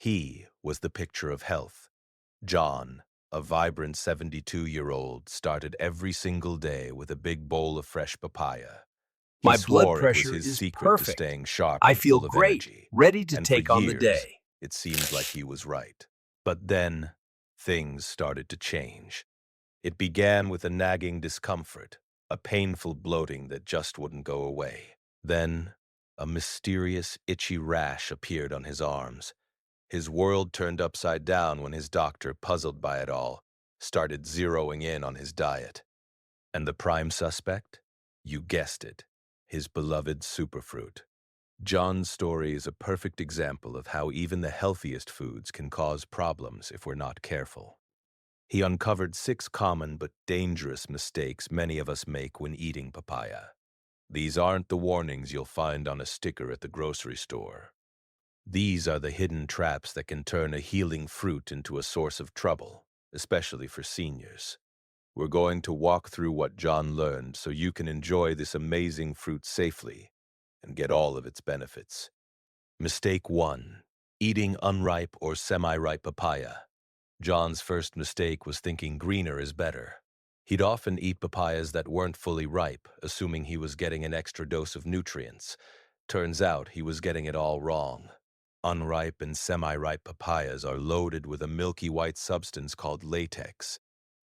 He was the picture of health. John, a vibrant 72-year-old, started every single day with a big bowl of fresh papaya. He My blood swore it was pressure his is secret to perfect. staying sharp I and feel full of great, energy. ready to And for take on the years, day. it seemed like he was right. But then, things started to change. It began with a nagging discomfort, a painful bloating that just wouldn't go away. Then, a mysterious, itchy rash appeared on his arms. His world turned upside down when his doctor, puzzled by it all, started zeroing in on his diet. And the prime suspect? You guessed it, his beloved superfruit. John's story is a perfect example of how even the healthiest foods can cause problems if we're not careful. He uncovered 6 common but dangerous mistakes many of us make when eating papaya. These aren't the warnings you'll find on a sticker at the grocery store. These are the hidden traps that can turn a healing fruit into a source of trouble, especially for seniors. We're going to walk through what John learned so you can enjoy this amazing fruit safely and get all of its benefits. Mistake 1. Eating unripe or semi-ripe papaya. John's first mistake was thinking greener is better. He'd often eat papayas that weren't fully ripe, assuming he was getting an extra dose of nutrients. Turns out he was getting it all wrong. Unripe and semi-ripe papayas are loaded with a milky white substance called latex.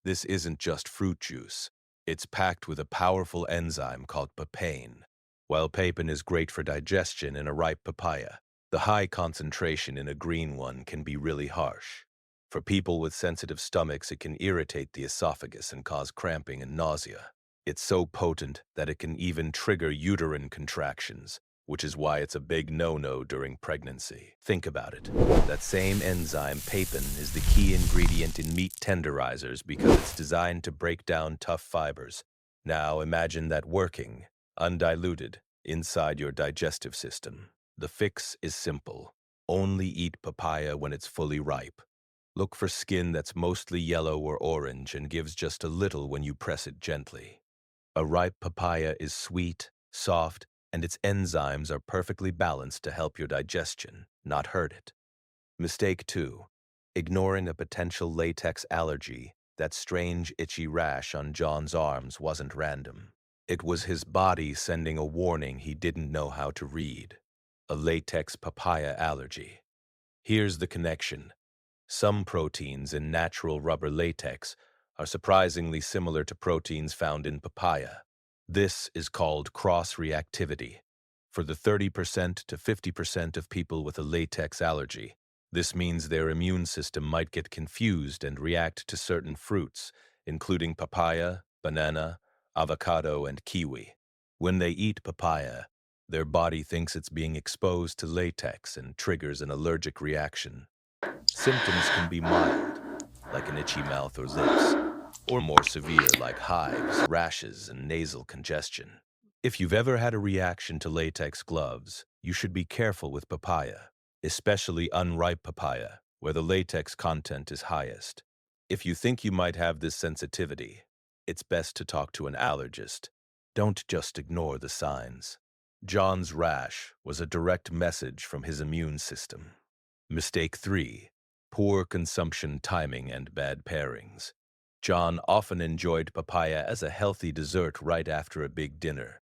This isn't just fruit juice. It's packed with a powerful enzyme called papain. While papain is great for digestion in a ripe papaya, the high concentration in a green one can be really harsh. For people with sensitive stomachs, it can irritate the esophagus and cause cramping and nausea. It's so potent that it can even trigger uterine contractions, which is why it's a big no-no during pregnancy. Think about it. That same enzyme, papain, is the key ingredient in meat tenderizers because it's designed to break down tough fibers. Now imagine that working, undiluted, inside your digestive system. The fix is simple. Only eat papaya when it's fully ripe. Look for skin that's mostly yellow or orange and gives just a little when you press it gently. A ripe papaya is sweet, soft, and its enzymes are perfectly balanced to help your digestion, not hurt it. Mistake 2. Ignoring a potential latex allergy. That strange itchy rash on John's arms wasn't random. It was his body sending a warning he didn't know how to read. A latex papaya allergy. Here's the connection. Some proteins in natural rubber latex are surprisingly similar to proteins found in papaya. This is called cross-reactivity. For the 30% to 50% of people with a latex allergy, this means their immune system might get confused and react to certain fruits, including papaya, banana, avocado, and kiwi. When they eat papaya, their body thinks it's being exposed to latex and triggers an allergic reaction. Symptoms can be mild, like an itchy mouth or lips, or more severe, like hives, rashes, and nasal congestion. If you've ever had a reaction to latex gloves, you should be careful with papaya, especially unripe papaya, where the latex content is highest. If you think you might have this sensitivity, it's best to talk to an allergist. Don't just ignore the signs. John's rash was a direct message from his immune system. Mistake 3. Poor consumption timing and bad pairings. John often enjoyed papaya as a healthy dessert right after a big dinner.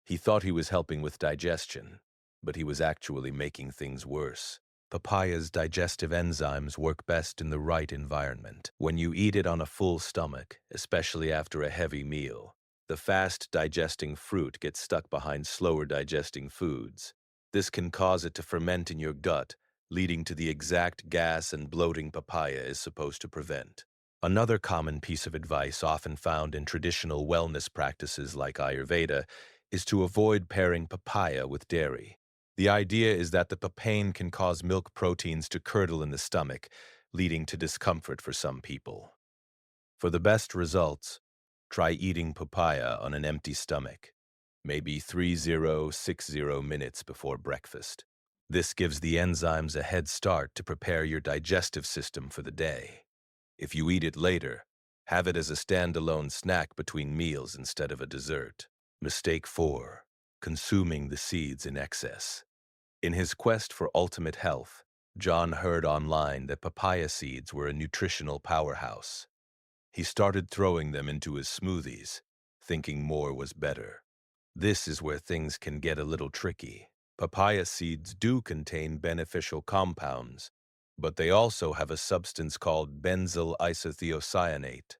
He thought he was helping with digestion, but he was actually making things worse. Papaya's digestive enzymes work best in the right environment. When you eat it on a full stomach, especially after a heavy meal, the fast-digesting fruit gets stuck behind slower-digesting foods. This can cause it to ferment in your gut, leading to the exact gas and bloating papaya is supposed to prevent. Another common piece of advice often found in traditional wellness practices like Ayurveda is to avoid pairing papaya with dairy. The idea is that the papain can cause milk proteins to curdle in the stomach, leading to discomfort for some people. For the best results, try eating papaya on an empty stomach, maybe 30-60 minutes before breakfast. This gives the enzymes a head start to prepare your digestive system for the day. If you eat it later, have it as a standalone snack between meals instead of a dessert. Mistake 4. Consuming the seeds in excess. In his quest for ultimate health, John heard online that papaya seeds were a nutritional powerhouse. He started throwing them into his smoothies, thinking more was better. This is where things can get a little tricky. Papaya seeds do contain beneficial compounds, but they also have a substance called benzyl isothiocyanate.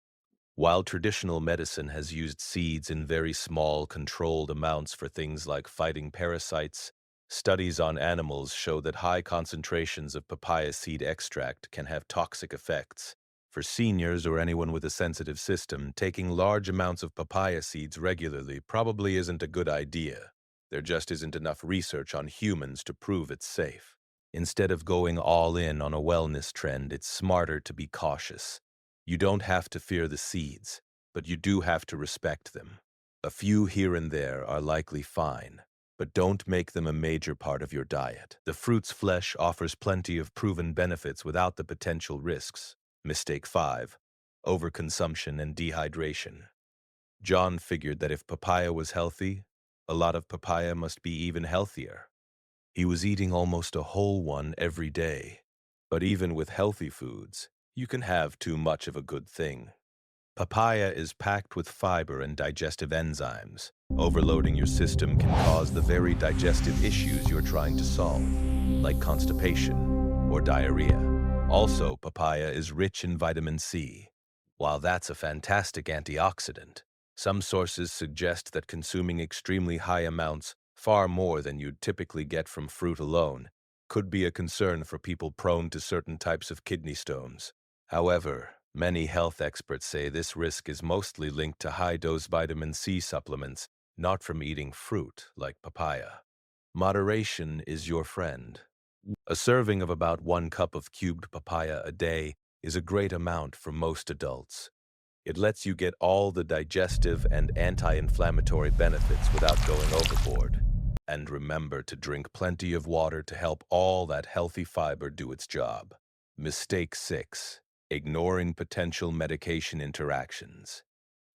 While traditional medicine has used seeds in very small, controlled amounts for things like fighting parasites, studies on animals show that high concentrations of papaya seed extract can have toxic effects. For seniors or anyone with a sensitive system, taking large amounts of papaya seeds regularly probably isn't a good idea. There just isn't enough research on humans to prove it's safe. Instead of going all in on a wellness trend, it's smarter to be cautious. You don't have to fear the seeds, but you do have to respect them. A few here and there are likely fine, but don't make them a major part of your diet. The fruit's flesh offers plenty of proven benefits without the potential risks. Mistake 5. Overconsumption and dehydration. John figured that if papaya was healthy, a lot of papaya must be even healthier. He was eating almost a whole one every day. But even with healthy foods, you can have too much of a good thing. Papaya is packed with fiber and digestive enzymes. Overloading your system can cause the very digestive issues you're trying to solve, like constipation or diarrhea. Also, papaya is rich in vitamin C. While that's a fantastic antioxidant, some sources suggest that consuming extremely high amounts, far more than you'd typically get from fruit alone, could be a concern for people prone to certain types of kidney stones. However, many health experts say this risk is mostly linked to high-dose vitamin C supplements, not from eating fruit like papaya. Moderation is your friend. A serving of about 1 cup of cubed papaya a day is a great amount for most adults. It lets you get all the digestive and anti-inflammatory benefits without going overboard. And remember to drink plenty of water to help all that healthy fiber do its job. Mistake 6. Ignoring potential medication interactions.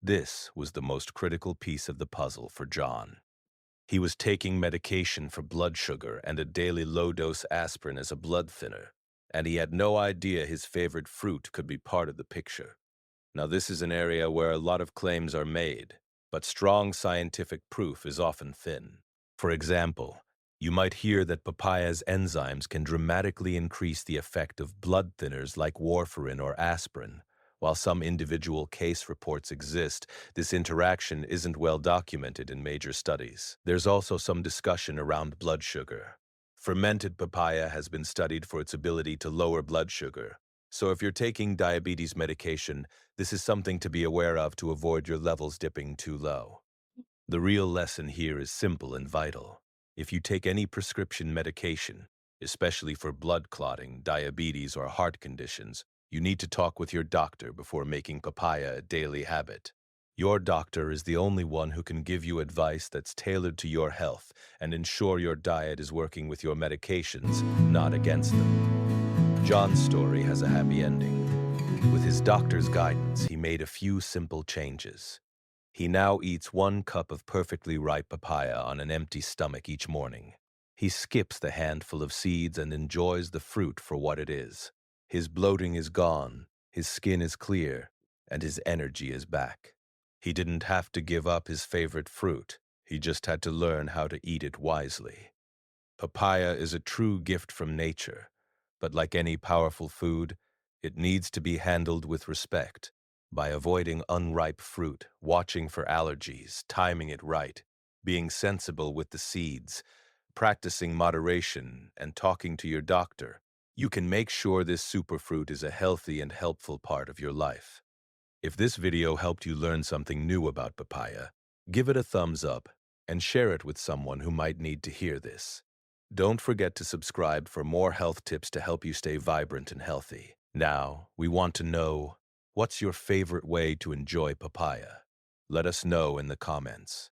This was the most critical piece of the puzzle for John. He was taking medication for blood sugar and a daily low-dose aspirin as a blood thinner, and he had no idea his favorite fruit could be part of the picture. Now, this is an area where a lot of claims are made, but strong scientific proof is often thin. For example, you might hear that papaya's enzymes can dramatically increase the effect of blood thinners like warfarin or aspirin. While some individual case reports exist, this interaction isn't well documented in major studies. There's also some discussion around blood sugar. Fermented papaya has been studied for its ability to lower blood sugar. So if you're taking diabetes medication, this is something to be aware of to avoid your levels dipping too low. The real lesson here is simple and vital. If you take any prescription medication, especially for blood clotting, diabetes, or heart conditions, you need to talk with your doctor before making papaya a daily habit. Your doctor is the only one who can give you advice that's tailored to your health and ensure your diet is working with your medications, not against them. John's story has a happy ending. With his doctor's guidance, he made a few simple changes. He now eats 1 cup of perfectly ripe papaya on an empty stomach each morning. He skips the handful of seeds and enjoys the fruit for what it is. His bloating is gone, his skin is clear, and his energy is back. He didn't have to give up his favorite fruit. He just had to learn how to eat it wisely. Papaya is a true gift from nature, but like any powerful food, it needs to be handled with respect. By avoiding unripe fruit, watching for allergies, timing it right, being sensible with the seeds, practicing moderation, and talking to your doctor, you can make sure this superfruit is a healthy and helpful part of your life. If this video helped you learn something new about papaya, give it a thumbs up and share it with someone who might need to hear this. Don't forget to subscribe for more health tips to help you stay vibrant and healthy. Now, we want to know, what's your favorite way to enjoy papaya? Let us know in the comments.